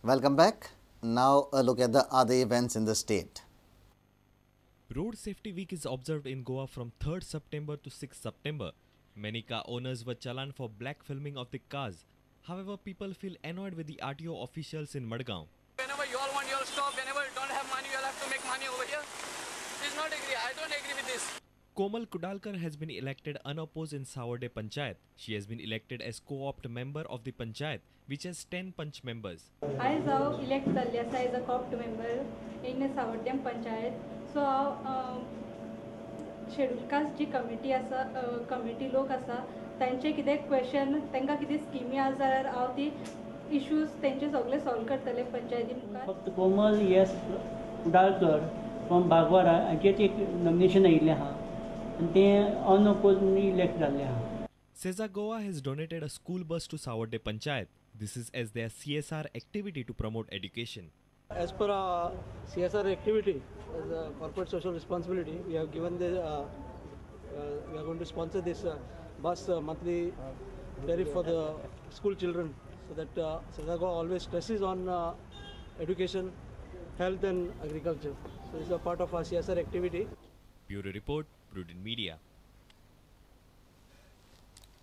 Welcome back. Now a look at the other events in the state. Road Safety Week is observed in Goa from 3rd September to 6th September. Many car owners were challaned for black filming of the cars. However, people feel annoyed with the RTO officials in Madgaon. Whenever you all want, you all stop. Whenever you don't have money, you all have to make money over here. Please not agree. I don't agree with this. Komal Kudalkar has been elected unopposed in Sawarde Panchayat. She has been elected as co-opt member of the Panchayat, which has 10 Panch members. I was elected as a co-opt member in Sawarde Panchayat. So, schedule caste ji committee असा committee लोक असा त्यांचे कितें question तांकां कितें स्किमी आसा जाल्यार हांव ती issues तेंचे सगळे solve करतले पंचायती मुखार. फक्त कोमल येस कुडाळकर फ्रॉम बागवारा हाचेर एक नॉमिनेशन आयिल्लें आहा आनी तें अनअपोज इलेक्ट जाल्लें आहा. Seza Goa has donated a school bus to Sawarde Panchayat. This is as their CSR activity to promote education. As per our CSR activity, as a corporate social responsibility, we have given the, we are going to sponsor this bus monthly tariff for the school children, so that Seza Goa always stresses on education, health and agriculture. So this is a part of our CSR activity. Bureau Report, Prudent Media.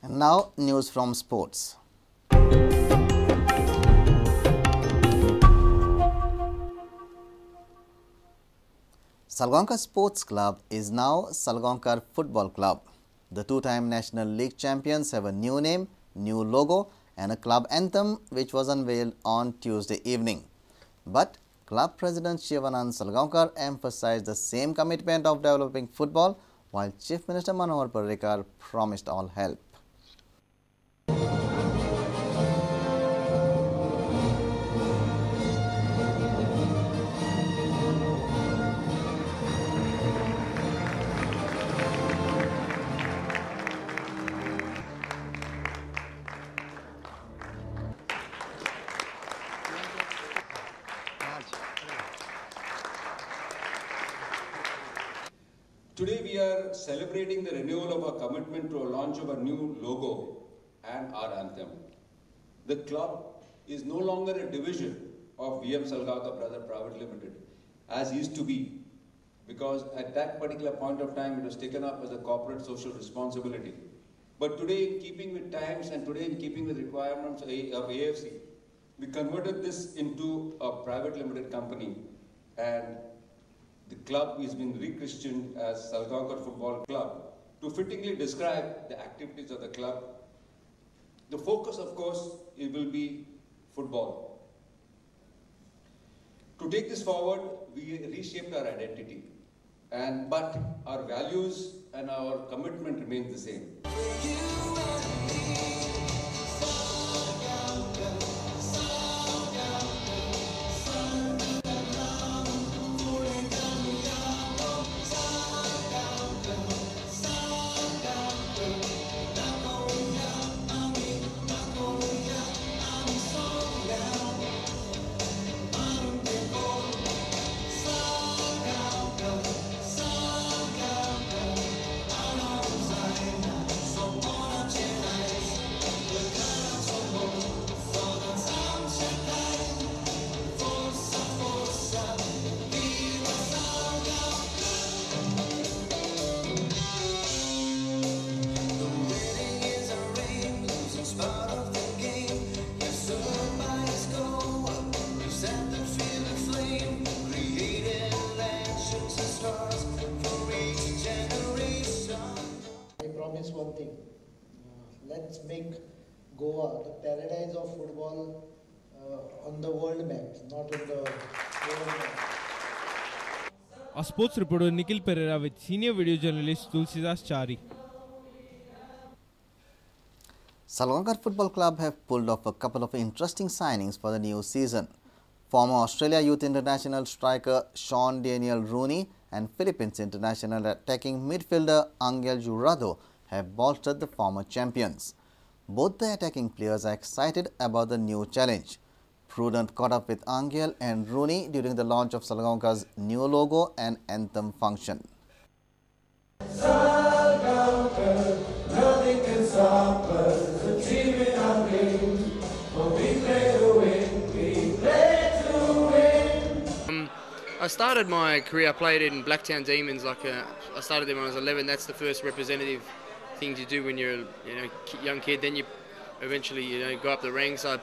And now news from sports. Salgaocar Sports Club is now Salgaocar Football Club. The two-time National League champions have a new name, new logo and a club anthem which was unveiled on Tuesday evening. But club president Shivanand Salgaocar emphasized the same commitment of developing football, while Chief Minister Manohar Parrikar promised all help. Today we are celebrating the renewal of our commitment to a launch of a new logo and our anthem. The club is no longer a division of VM Salgaocar Brother Private Limited, as used to be, because at that particular point of time it was taken up as a corporate social responsibility. But today, in keeping with times and today in keeping with requirements of AFC, we converted this into a private limited company, and the club has been rechristened as Salgaocar Football Club to fittingly describe the activities of the club. The focus, of course, it will be football. To take this forward, we reshaped our identity, but our values and our commitment remain the same. One thing, let's make Goa the paradise of football on the world map, not on the world map. A sports reporter Nikhil Pereira with senior video journalist Tulsidas Chari. Salgaocar Football Club have pulled off a couple of interesting signings for the new season. Former Australia Youth International striker Sean Daniel Rooney and Philippines international attacking midfielder Angel Jurado have bolstered the former champions. Both the attacking players are excited about the new challenge. Prudent caught up with Angel and Rooney during the launch of Salgaocar's new logo and anthem function. Salgaocar, nothing can stop us achieving our dreams. For we play to win, we play started my career, I played in Blacktown Demons. I started there when I was 11. That's the first representative thing you do when you're a young kid. Then you eventually go up the ranks. I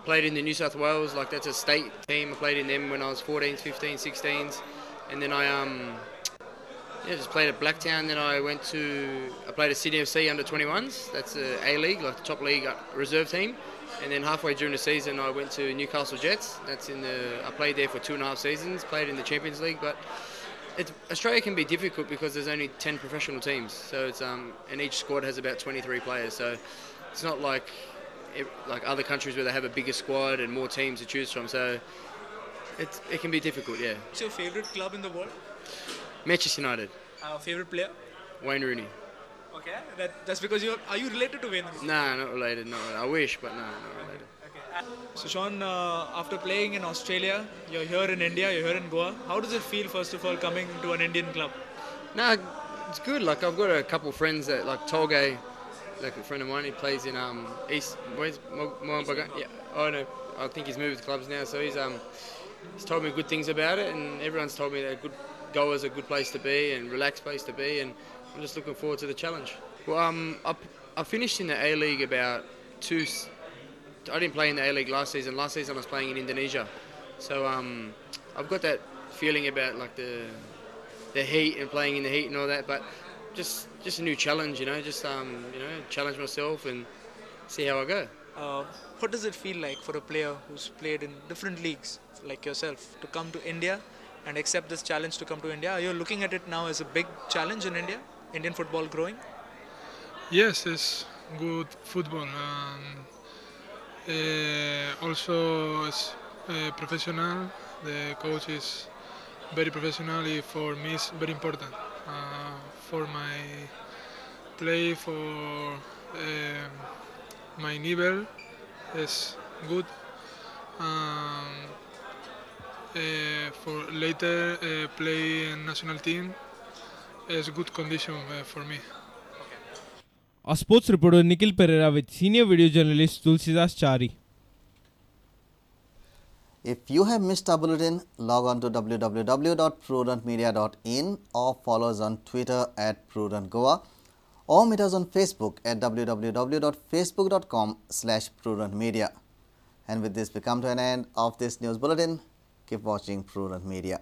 played in the New South Wales, that's a state team. I played in them when I was 14s, 15s, 16s, and then I just played at Blacktown. Then I played at Sydney FC under 21s. That's the A League, the top league reserve team. And then halfway during the season, I went to Newcastle Jets. I played there for 2.5 seasons. Played in the Champions League, but Australia can be difficult because there's only 10 professional teams. So it's and each squad has about 23 players. So it's not like other countries where they have a bigger squad and more teams to choose from. So it can be difficult, yeah. What's your favourite club in the world? Manchester United. Favourite player? Wayne Rooney. Okay, that's because are you related to Wayne Rooney? Nah, not related. No, I wish, but no, not related. Okay. So Sean, after playing in Australia, you're here in India, you're here in Goa. How does it feel, first of all, coming to an Indian club? Nah, it's good. I've got a couple of friends that Tolgay, a friend of mine. He plays in East. Where's Moambagan? Yeah. Oh no, I think he's moved clubs now. So he's told me good things about it, and everyone's told me that Goa's a good place to be and relaxed place to be, and I'm just looking forward to the challenge. Well, I finished in the A League about I didn't play in the A League last season. Last season I was playing in Indonesia, so I've got that feeling about the heat and playing in the heat and all that. But just a new challenge, challenge myself and see how I go. What does it feel like for a player who's played in different leagues like yourself to come to India and accept this challenge to come to India? Are you looking at it now as a big challenge in India? Indian football growing? Yes, it's good football. Also, it's professional. The coach is very professional. For me, it's very important for my play, for my level. It's good. For later play in national team, is good condition for me. A sports reporter Nikhil Pereira with senior video journalist Tulsidas Chari. If you have missed our bulletin, log on to www.prudentmedia.in or follow us on Twitter @PrudentGoa or meet us on Facebook at www.facebook.com/PrudentMedia. And with this, we come to an end of this news bulletin. Keep watching Prudent Media.